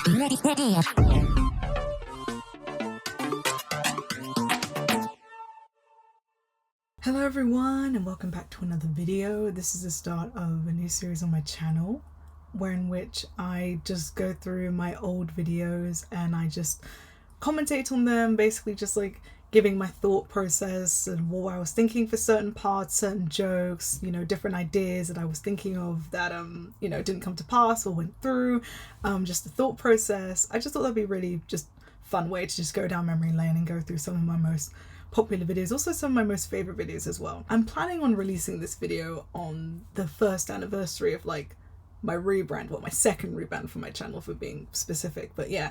Hello everyone and welcome back to another video. This is the start of a new series on my channel in which I just go through my old videos and I just commentate on them, basically just like giving my thought process and what I was thinking for certain parts, certain jokes, you know, different ideas that I was thinking of that you know, didn't come to pass or went through, just the thought process. I just thought that'd be really just fun way to just go down memory lane and go through some of my most popular videos, also some of my most favorite videos as well. I'm planning on releasing this video on the first anniversary of like my rebrand, well, my second rebrand for my channel for being specific, but yeah.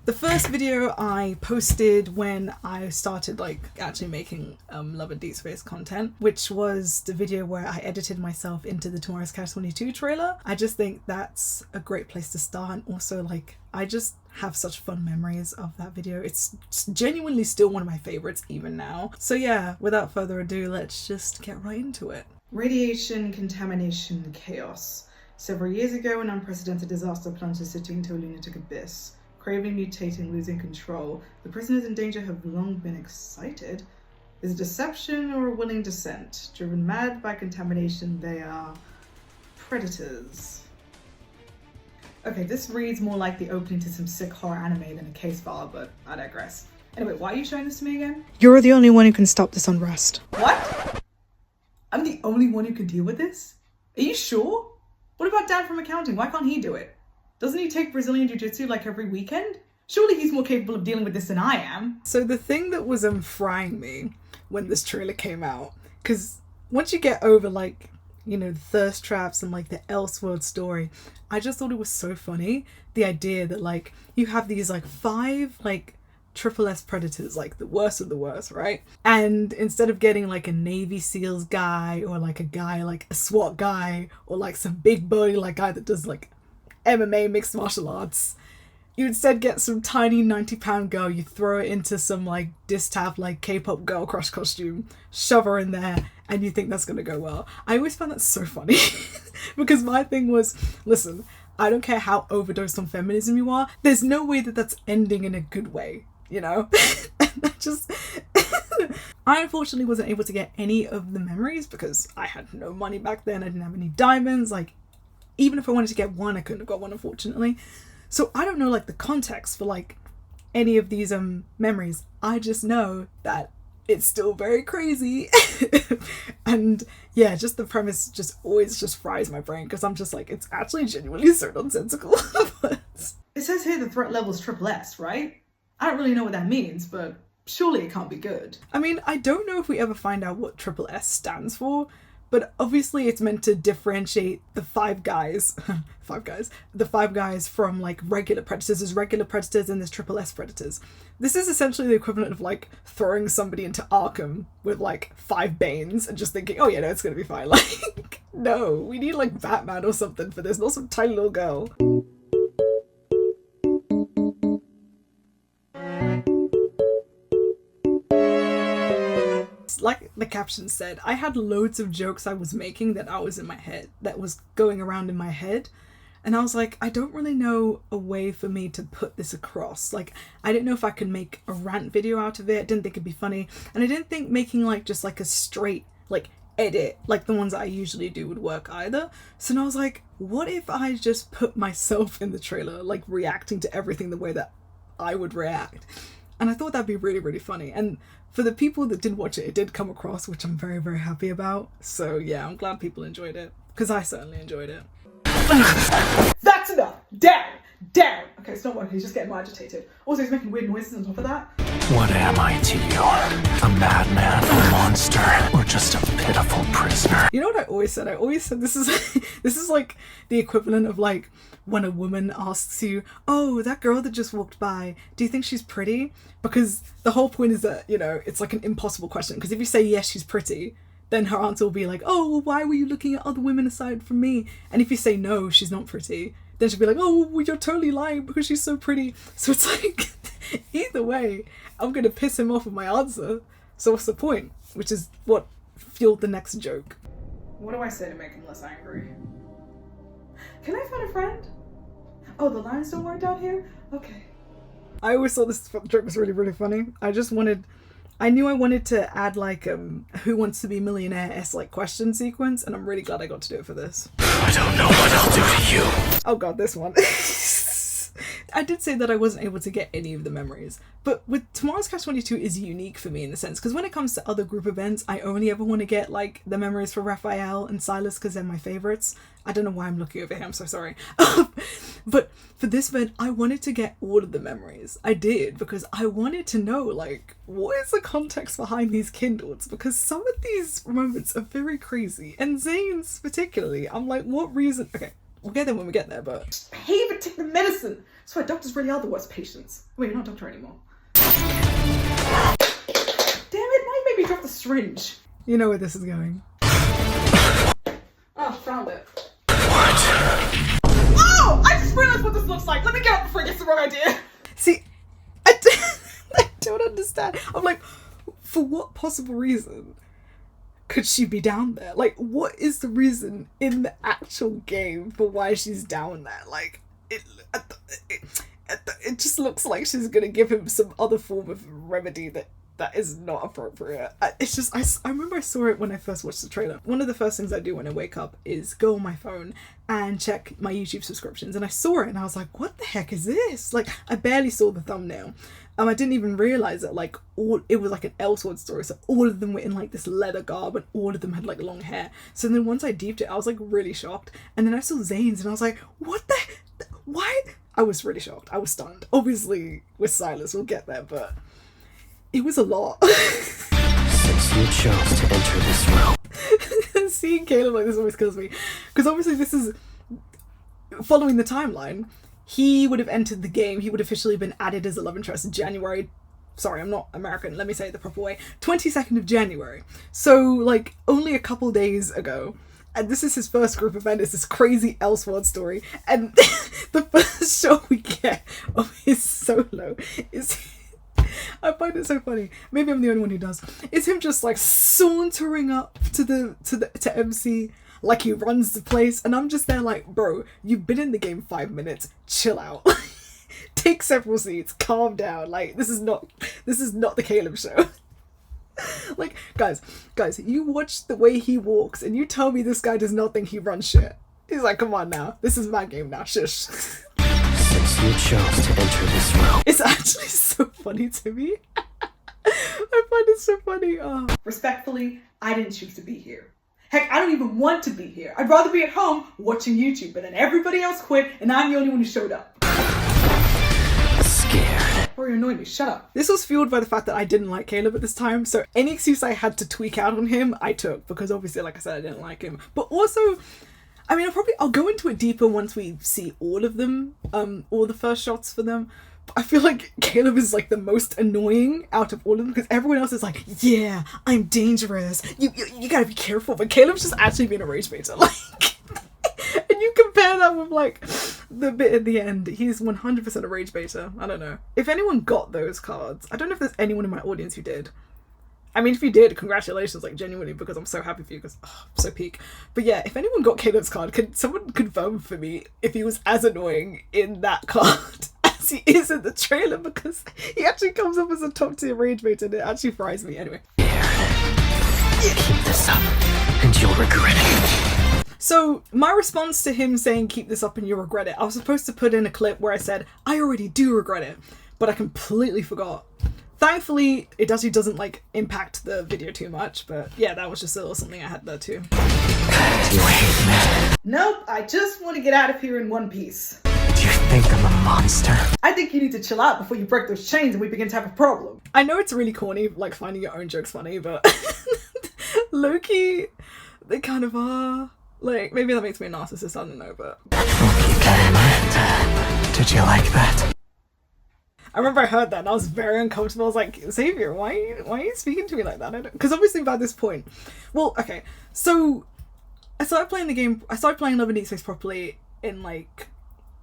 The first video I posted when I started like actually making Love and Deep Space content, which was the video where I edited myself into the Tomorrow's Catch-22 trailer. I just think that's a great place to start, and also like I just have such fun memories of that video. It's genuinely still one of my favorites even now. So yeah, without further ado, let's just get right into it. Radiation, contamination, chaos. Several years ago, an unprecedented disaster plunged the city into a lunatic abyss. Craving, mutating, losing control, the prisoners in danger have long been excited. Is it deception or a willing descent? Driven mad by contamination, they are predators. Okay, this reads more like the opening to some sick horror anime than a case file, but I digress. Anyway, why are you showing this to me again? You're the only one who can stop this unrest. What? I'm the only one who can deal with this? Are you sure? What about Dad from accounting? Why can't he do it? Doesn't he take Brazilian Jiu-Jitsu like every weekend? Surely he's more capable of dealing with this than I am. So the thing that was frying me when this trailer came out, because once you get over like, you know, the thirst traps and like the Elseworld story, I just thought it was so funny. The idea that like you have these like 5 like triple S predators, like the worst of the worst, right? And instead of getting like a Navy SEALs guy or like a guy like a SWAT guy or like some big burly like guy that does like MMA mixed martial arts, you instead get some tiny 90-pound girl, you throw it into some like distaff like K-pop girl crush costume, shove her in there, and you think that's gonna go well. I always found that so funny because my thing was, listen, I don't care how overdosed on feminism you are, there's no way that that's ending in a good way, you know? And that just I unfortunately wasn't able to get any of the memories because I had no money back then. I didn't have any diamonds. Like, even if I wanted to get one, I couldn't have got one, unfortunately. So I don't know like the context for like any of these memories. I just know that it's still very crazy. And yeah, just the premise just always just fries my brain because I'm just like, it's actually genuinely so nonsensical. But it says here the threat level is triple S, right? I don't really know what that means, but surely it can't be good. I mean, I don't know if we ever find out what triple S stands for, but obviously it's meant to differentiate the 5 guys, the 5 guys from like regular predators. There's regular predators and there's triple S predators. This is essentially the equivalent of like throwing somebody into Arkham with like 5 Banes and just thinking, oh yeah, no, it's gonna be fine. Like, no, we need like Batman or something for this, not some tiny little girl. Like the caption said, I had loads of jokes I was making that was going around in my head, and I was like, I don't really know a way for me to put this across. Like, I didn't know if I could make a rant video out of it. I didn't think it'd be funny, and I didn't think making like just like a straight like edit like the ones that I usually do would work either. So now I was like, what if I just put myself in the trailer, like reacting to everything the way that I would react? And I thought that'd be really, really funny. And for the people that did watch it, it did come across, which I'm very, very happy about. So yeah, I'm glad people enjoyed it, because I certainly enjoyed it. That's enough! Down! Down! Okay, it's not working, he's just getting more agitated. Also, he's making weird noises on top of that. What am I to you? A madman, a monster, or just a pitiful prisoner? You know what I always said? I always said this is like the equivalent of like when a woman asks you, oh, that girl that just walked by, do you think she's pretty? Because the whole point is that, you know, it's like an impossible question. Because if you say yes, she's pretty, then her answer will be like, oh, well, why were you looking at other women aside from me? And if you say no, she's not pretty, then she'll be like, oh, well, you're totally lying because she's so pretty. So it's like, either way, I'm going to piss him off with my answer. So what's the point? Which is what fueled the next joke. What do I say to make him less angry? Can I phone a friend? Oh, the lines don't work down here? Okay. I always thought this joke was really, really funny. I knew I wanted to add like Who Wants to Be Millionaire-esque like question sequence, and I'm really glad I got to do it for this. I don't know what I'll do to you. Oh god, this one. I did say that I wasn't able to get any of the memories, but with tomorrow's Catch-22 is unique for me in the sense, because when it comes to other group events, I only ever want to get like the memories for Raphael and Silas because they're my favorites. I don't know why I'm looking over here, I'm so sorry. But for this event, I wanted to get all of the memories. I did, because I wanted to know like, what is the context behind these kindles? Because some of these moments are very crazy, and Zayne's particularly, I'm like, what reason? Okay, we'll get there when we get there, but... Behave and take the medicine! That's why doctors really are the worst patients. Wait, you're not a doctor anymore. Damn it, now you made me drop the syringe. You know where this is going. Oh, found it. What? Oh! I just realized what this looks like. Let me get up before I get the wrong idea. See, I don't understand. I'm like, for what possible reason could she be down there? Like, what is the reason in the actual game for why she's down there? Like, it just looks like she's gonna give him some other form of remedy that is not appropriate. It's just, I remember I saw it when I first watched the trailer. One of the first things I do when I wake up is go on my phone and check my YouTube subscriptions, and I saw it and I was like, what the heck is this? Like, I barely saw the thumbnail. I didn't even realize that like it was like an Elseworld story, so all of them were in like this leather garb and all of them had like long hair. So then once I deeped it, I was like really shocked, and then I saw Zayne's and I was like, what the, why? I was really shocked. I was stunned. Obviously with Silas we'll get there, but it was a lot. Since you chose to enter this realm. Seeing Caleb like this always kills me, because obviously this is following the timeline. He would have entered the game, he would have officially been added as a love interest in January. Sorry, I'm not American, let me say it the proper way. 22nd of January. So, like, only a couple days ago. And this is his first group event, it's this crazy Elseworld story. And the first shot we get of his solo is... I find it so funny. Maybe I'm the only one who does. Is him just, like, sauntering up to MC... like he runs the place, and I'm just there like, bro, you've been in the game 5 minutes, chill out. Take several seats, calm down. Like, this is not the Caleb show. Like, guys, you watch the way he walks and you tell me this guy does not think he runs shit. He's like, come on now, this is my game now, shush. Since you chose to enter this realm. It's actually so funny to me. I find it so funny. Oh. Respectfully, I didn't choose to be here. Heck, I don't even want to be here. I'd rather be at home watching YouTube, but then everybody else quit and I'm the only one who showed up. Scared. Or you're annoying me, shut up. This was fueled by the fact that I didn't like Caleb at this time, so any excuse I had to tweak out on him, I took, because obviously, like I said, I didn't like him. But also, I mean, I'll go into it deeper once we see all of them, all the first shots for them. I feel like Caleb is like the most annoying out of all of them, because everyone else is like, yeah, I'm dangerous, you gotta be careful, but Caleb's just actually being a rage baiter, like, and you compare that with like the bit at the end, he's 100% a rage baiter. I don't know. If anyone got those cards, I don't know if there's anyone in my audience who did. I mean, if you did, congratulations, like, genuinely, because I'm so happy for you, because I'm so peak. But yeah, if anyone got Caleb's card, could someone confirm for me if he was as annoying in that card as he is in the trailer, because he actually comes up as a top tier rage bait and it actually fries me. Anyway. Keep this up and you'll regret it. So my response to him saying keep this up and you'll regret it, I was supposed to put in a clip where I said I already do regret it, but I completely forgot. Thankfully, it actually doesn't like impact the video too much, but yeah, that was just a little something I had there too. Nope, I just want to get out of here in one piece. Do you think I'm a monster? I think you need to chill out before you break those chains and we begin to have a problem. I know it's really corny, like finding your own jokes funny, but low-key, they kind of are. Like, maybe that makes me a narcissist, I don't know, but... Did you like that? I remember I heard that and I was very uncomfortable. I was like, Xavier, why are you speaking to me like that? Because obviously by this point, well, okay, so I started playing the game, I started playing Love and Deep Space properly in like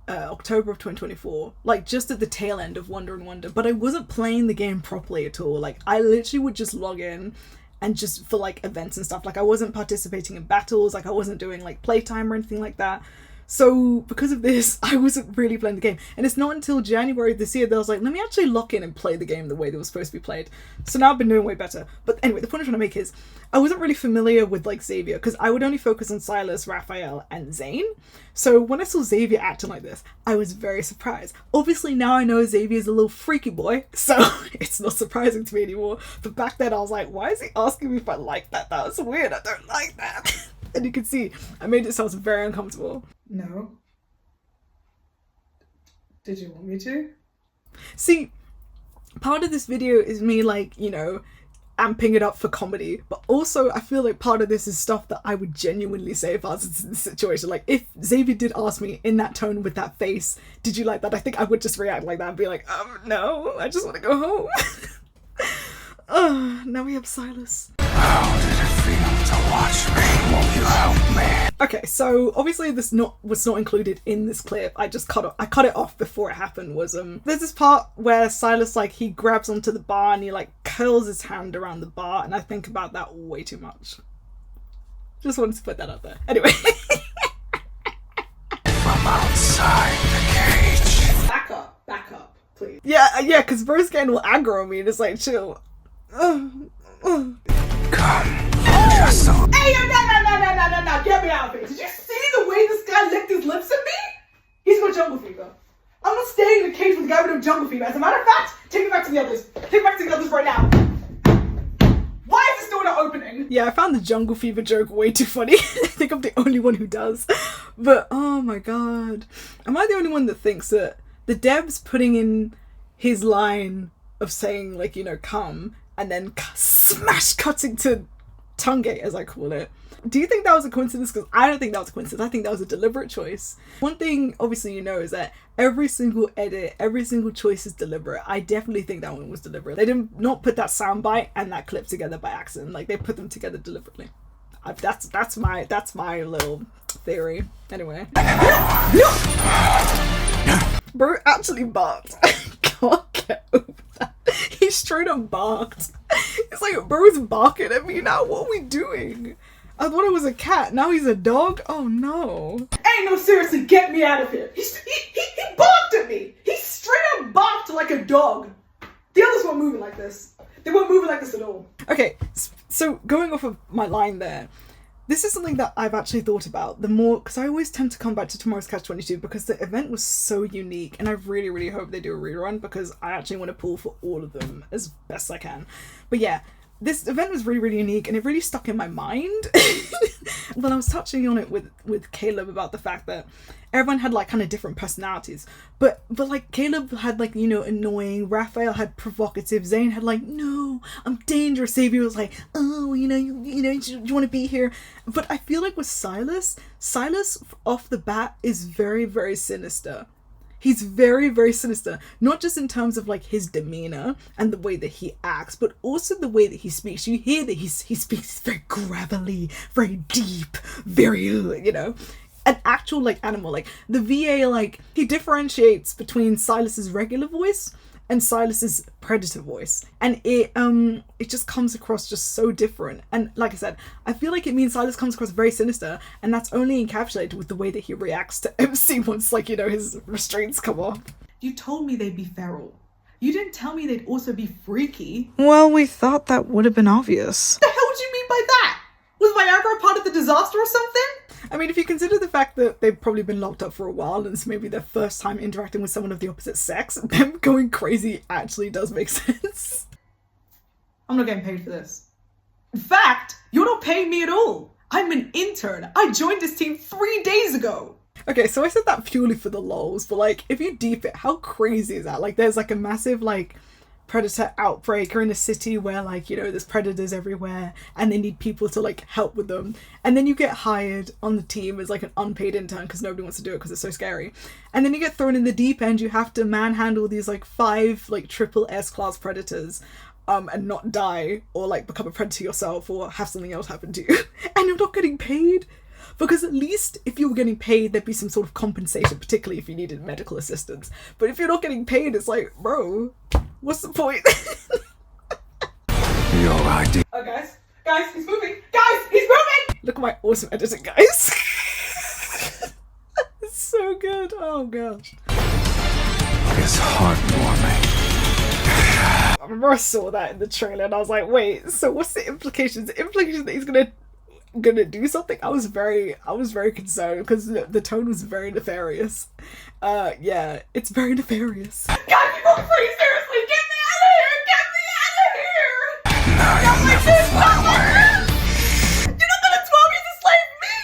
October of 2024, like just at the tail end of Wonder and Wonder, but I wasn't playing the game properly at all. Like I literally would just log in and just for like events and stuff, like I wasn't participating in battles, like I wasn't doing like playtime or anything like that, So because of this, I wasn't really playing the game. And it's not until January this year that I was like, let me actually lock in and play the game the way that it was supposed to be played. So now I've been doing way better. But anyway, the point I'm trying to make is, I wasn't really familiar with like Xavier, because I would only focus on Silas, Raphael, and Zayne. So when I saw Xavier acting like this, I was very surprised. Obviously now I know Xavier's a little freaky boy, so it's not surprising to me anymore. But back then I was like, why is he asking me if I like that? That was weird, I don't like that. And you can see, I made it sound very uncomfortable. No. Did you want me to? See, part of this video is me like, you know, amping it up for comedy, but also I feel like part of this is stuff that I would genuinely say if I was in this situation. Like if Xavier did ask me in that tone with that face, did you like that? I think I would just react like that and be like, no, I just want to go home. Now we have Silas. How did it feel to watch me? Won't you help me? Okay, so obviously this was not included in this clip. I cut it off before it happened. Was there's this part where Silas, like, he grabs onto the bar and he like curls his hand around the bar, and I think about that way too much. Just wanted to put that out there. Anyway. From outside the cage. Back up, please. Yeah, because bro's getting all aggro on me and it's like, chill. Come. Just so. Hey, no, get me out of here. Did you see the way this guy licked his lips at me? He's got jungle fever. I'm not staying in the cage with a guy with jungle fever. As a matter of fact, take me back to the others. Take me back to the others right now. Why is this door not opening? Yeah, I found the jungle fever joke way too funny. I think I'm the only one who does. But, oh my god. Am I the only one that thinks that the dev's putting in his line of saying, like, you know, come, and then smash cutting to Tungate, as I call it. Do you think that was a coincidence? Because I don't think that was a coincidence. I think that was a deliberate choice. One thing, obviously, you know, is that every single edit, every single choice is deliberate. I definitely think that one was deliberate. They did not put that soundbite and that clip together by accident. Like, they put them together deliberately. That's my little theory. Anyway. Bro actually barked. I can't get over that. He straight up barked. It's like, bro's barking at me now. What are we doing? I thought it was a cat. Now he's a dog? Oh no. Hey, no, seriously, get me out of here. He barked at me. He straight up barked like a dog. The others weren't moving like this. They weren't moving like this at all. Okay, so going off of my line there, this is something that I've actually thought about the more, because I always tend to come back to tomorrow's Catch-22 because the event was so unique, and I really, really hope they do a rerun because I actually want to pull for all of them as best I can. But yeah, this event was really, really unique, and it really stuck in my mind. When I was touching on it with Caleb about the fact that everyone had like kind of different personalities, but like Caleb had like, you know, annoying, Raphael had provocative, Zayne had like, no, I'm dangerous, Xavier was like, oh, you want to be here. But I feel like with Silas off the bat is very, very sinister. He's very, very sinister, not just in terms of like his demeanor and the way that he acts, but also the way that he speaks. You hear that he speaks very gravelly, very deep, very, you know, an actual like animal. Like the VA, like he differentiates between Silas's regular voice and Silas's predator voice, and it just comes across just so different. And like I said, I feel like it means Silas comes across very sinister, and that's only encapsulated with the way that he reacts to MC once, like, you know, his restraints come off. You told me they'd be feral. You didn't tell me they'd also be freaky. Well, we thought that would have been obvious. What the hell do you mean by that? Was Viagra part of the disaster or something? I mean, if you consider the fact that they've probably been locked up for a while and it's maybe their first time interacting with someone of the opposite sex, them going crazy actually does make sense. I'm not getting paid for this. In fact, you're not paying me at all. I'm an intern. I joined this team 3 days ago. Okay, so I said that purely for the lols, but like, if you deep it, how crazy is that? Like, there's like a massive like predator outbreak, or in a city where, like, you know, there's predators everywhere and they need people to like help with them, and then you get hired on the team as like an unpaid intern because nobody wants to do it because it's so scary, and then you get thrown in the deep end. You have to manhandle these like 5 like triple S class predators and not die or like become a predator yourself or have something else happen to you. And you're not getting paid. Because at least if you were getting paid, there'd be some sort of compensation, particularly if you needed medical assistance. But if you're not getting paid, it's like, bro, what's the point? Your idea. Oh, guys, he's moving. Guys, he's moving! Look at my awesome editing, guys. so good. Oh gosh. It's heartwarming. I remember I saw that in the trailer and I was like, wait, so what's the implications? The implication that he's gonna do something? I was very concerned because the tone was very nefarious. Yeah, it's very nefarious. God, you go free, seriously, get me out of here! Get me out of here! No, you'll never fly away. You're not gonna 12 years enslave me!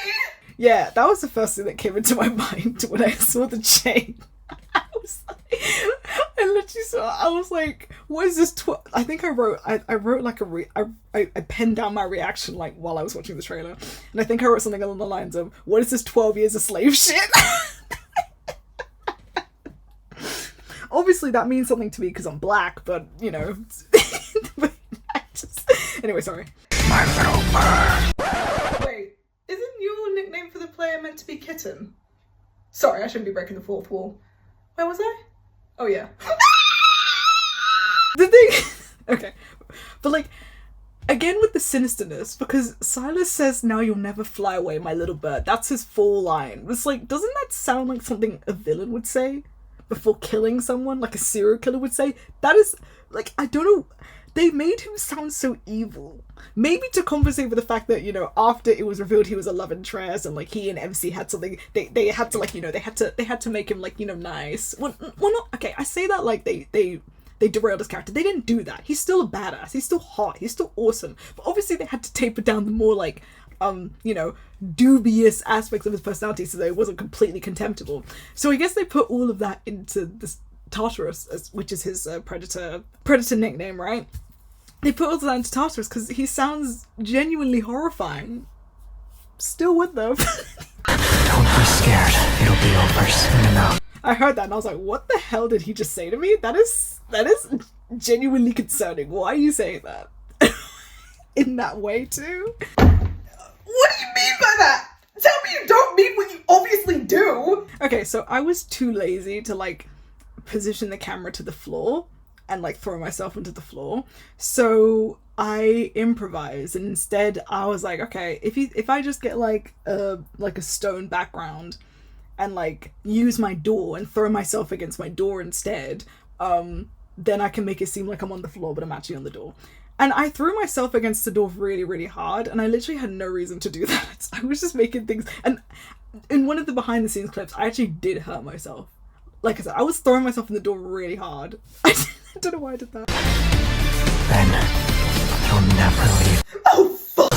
Yeah, that was the first thing that came into my mind when I saw the chain. I was like, I was like, what is this? I think I wrote like I penned down my reaction like while I was watching the trailer, and I think I wrote something along the lines of, what is this 12 years a slave shit? Obviously that means something to me because I'm black, but you know, anyway, sorry. My little bird. Wait, isn't your nickname for the player meant to be Kitten? Sorry, I shouldn't be breaking the fourth wall. Where was I? Oh yeah. The thing, okay, but like, again with the sinisterness, because Silas says, now you'll never fly away, my little bird. That's his full line. It's like, doesn't that sound like something a villain would say before killing someone, like a serial killer would say? That is, like, I don't know, they made him sound so evil. Maybe to compensate for the fact that, you know, after it was revealed he was a love interest and like he and MC had something, they had to, like, you know, they had to make him, like, you know, nice. Well not, okay, I say that like they derailed his character. They didn't do that. He's still a badass. He's still hot. He's still awesome. But obviously they had to taper down the more like, you know, dubious aspects of his personality so that it wasn't completely contemptible. So I guess they put all of that into this Tartarus, which is his predator nickname, right? They put all of that into Tartarus because he sounds genuinely horrifying. Still with them. Don't be scared. It'll be over soon enough. I heard that and I was like, what the hell did he just say to me? That is genuinely concerning. Why are you saying that? In that way too? What do you mean by that? Tell me you don't mean what you obviously do! Okay, so I was too lazy to like position the camera to the floor and like throw myself into the floor. So I improvised and instead I was like, okay, if I just get like a stone background and like use my door and throw myself against my door instead, then I can make it seem like I'm on the floor but I'm actually on the door. And I threw myself against the door really, really hard and I literally had no reason to do that. I was just making things, and in one of the behind the scenes clips I actually did hurt myself. Like I said, I was throwing myself in the door really hard. I don't know why I did that. Then you'll never leave. Oh fuck!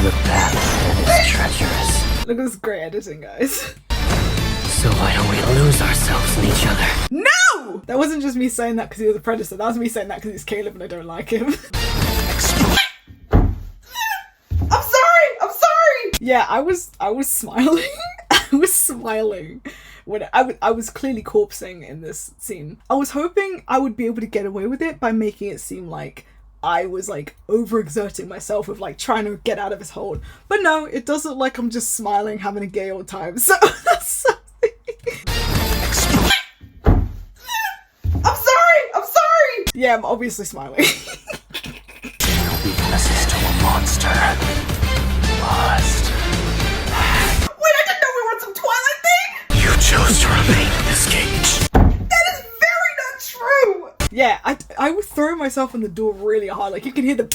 The path is treacherous. Look at this great editing, guys. So why don't we lose ourselves in each other? No! That wasn't just me saying that because he was a predator. That was me saying that because he's Caleb and I don't like him. I'm sorry! Yeah, I was smiling. I was smiling when I was clearly corpsing in this scene. I was hoping I would be able to get away with it by making it seem like I was like overexerting myself with like trying to get out of his hold. But no, it does look like I'm just smiling, having a gay old time. So that's something. I'm sorry! Yeah, I'm obviously smiling. Weakness is to a monster. Lost. Wait, I didn't know we were on some Twilight thing! You chose to remain in this cage. That is very not true! Yeah, I was throwing myself in the door really hard. Like, you can hear the...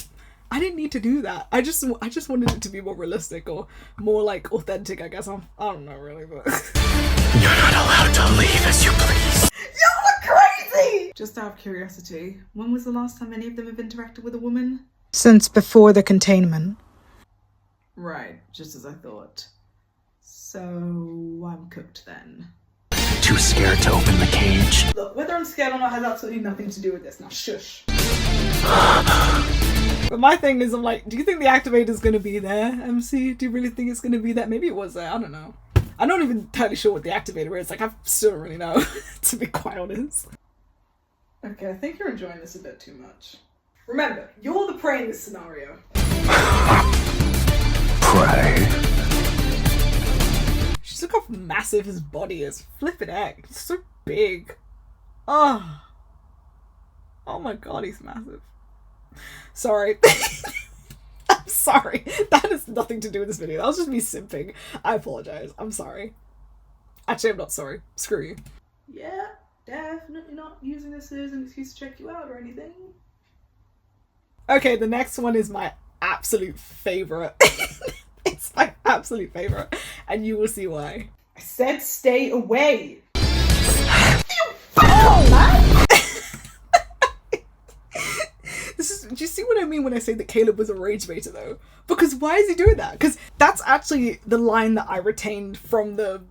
I didn't need to do that. I just wanted it to be more realistic or more, like, authentic, I guess. I don't know, really, but... You're not allowed to leave as you please. Y'all are crazy! Just out of curiosity, when was the last time any of them have interacted with a woman? Since before the containment. Right, just as I thought. So, I'm cooked then. Too scared to open the cage. Look, whether I'm scared or not has absolutely nothing to do with this. Now, shush. But my thing is, I'm like, do you think the activator's gonna be there, MC? Do you really think it's gonna be there? Maybe it was there, I don't know. I'm not even entirely sure what the activator is. Like, I still don't really know, to be quite honest. Okay, I think you're enjoying this a bit too much. Remember, you're the prey in this scenario. Prey. Just look how massive his body is. Flippin' heck. It's so big. Oh. Oh my god, he's massive. Sorry. I'm sorry. That has nothing to do with this video. That was just me simping. I apologize. I'm sorry. Actually, I'm not sorry. Screw you. Yeah, definitely not using this as an excuse to check you out or anything. Okay, the next one is my absolute favourite. It's my absolute favourite. And you will see why. I said stay away. Oh, man! Do you see what I mean when I say that Caleb was a rage baiter though? Because why is he doing that? Because that's actually the line that I retained from the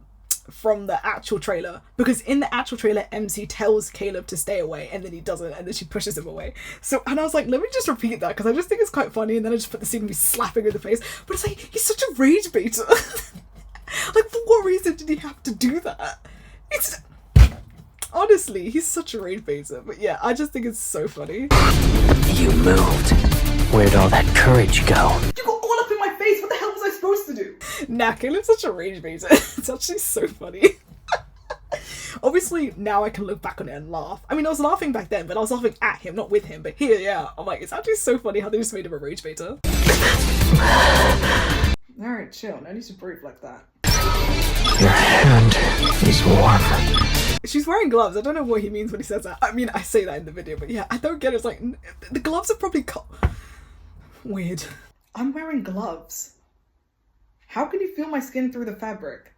actual trailer. Because in the actual trailer, MC tells Caleb to stay away and then he doesn't and then she pushes him away. So, and I was like, let me just repeat that because I just think it's quite funny, and then I just put the scene of me slapping her in the face. But it's like, he's such a rage baiter. Like, for what reason did he have to do that? It's... Honestly, he's such a rage baiter. But yeah, I just think it's so funny. You moved. Where'd all that courage go? You got all up in my face. What the hell was I supposed to do? Nah, Caleb's such a rage baiter. It's actually so funny. Obviously, now I can look back on it and laugh. I mean, I was laughing back then, but I was laughing at him, not with him. But here, yeah, I'm like, it's actually so funny how they just made him a rage baiter. Alright, chill. No need to breathe like that. Your hand is warm. She's wearing gloves. I don't know what he means when he says that. I mean, I say that in the video, but yeah, I don't get it. It's like, the gloves are probably weird. I'm wearing gloves. How can you feel my skin through the fabric?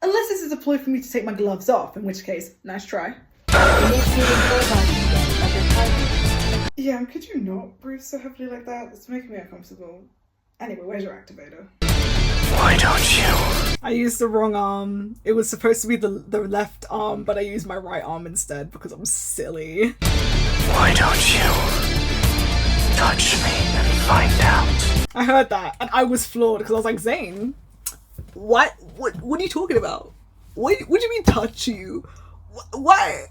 Unless this is a ploy for me to take my gloves off, in which case, nice try. Yeah, could you not breathe so heavily like that? It's making me uncomfortable. Anyway, where's your activator? Why don't you? I used the wrong arm. It was supposed to be the left arm, but I used my right arm instead because I'm silly. Why don't you touch me and find out? I heard that and I was floored because I was like, Zayne, what are you talking about? What do you mean touch you? What?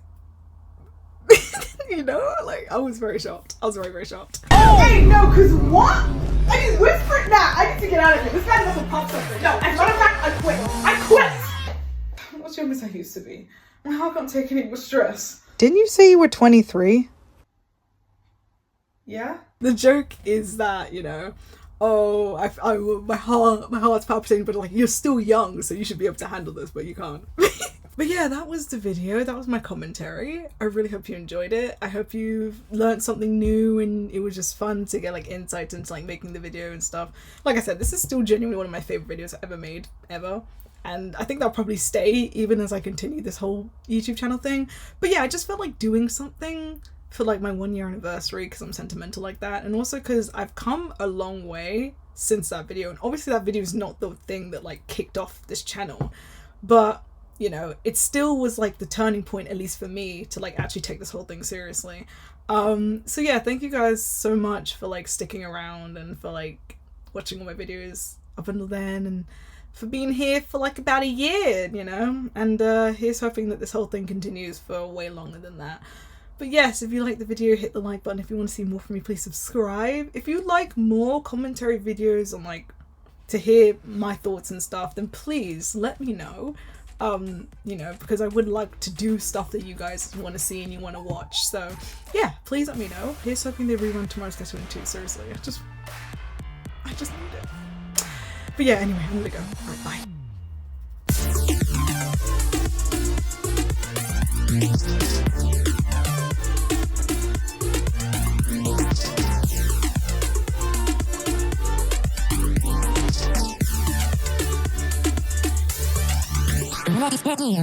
You know, like, I was very shocked. I was very, very shocked. Oh! Hey, no, cause what? I just whispered that. I need to get out of here. This guy doesn't pop something. No, as a matter of fact, I quit. I quit! I'm not young as I used to be. Now I can't take any more stress. Didn't you say you were 23? Yeah? The joke is that, you know, oh, my heart's palpitating, but like, you're still young, so you should be able to handle this, but you can't. But yeah, that was the video. That was my commentary. I really hope you enjoyed it. I hope you've learned something new and it was just fun to get like insights into like making the video and stuff. Like I said, this is still genuinely one of my favorite videos I've ever made, ever. And I think that'll probably stay even as I continue this whole YouTube channel thing. But yeah, I just felt like doing something for like my 1 year anniversary because I'm sentimental like that. And also because I've come a long way since that video. And obviously that video is not the thing that like kicked off this channel. But you know, it still was like the turning point, at least for me, to like actually take this whole thing seriously. So yeah, thank you guys so much for like sticking around and for like watching all my videos up until then, and for being here for like about a year, you know, and here's hoping that this whole thing continues for way longer than that. But yes, if you like the video, hit the like button. If you want to see more from me, please subscribe. If you'd like more commentary videos on like to hear my thoughts and stuff, then please let me know. You know, because I would like to do stuff that you guys want to see and you want to watch. So yeah, please let me know. Here's hoping they rerun tomorrow's Catch-22. Seriously, I just need it. But yeah, anyway, I'm gonna go. Alright, bye. Ready,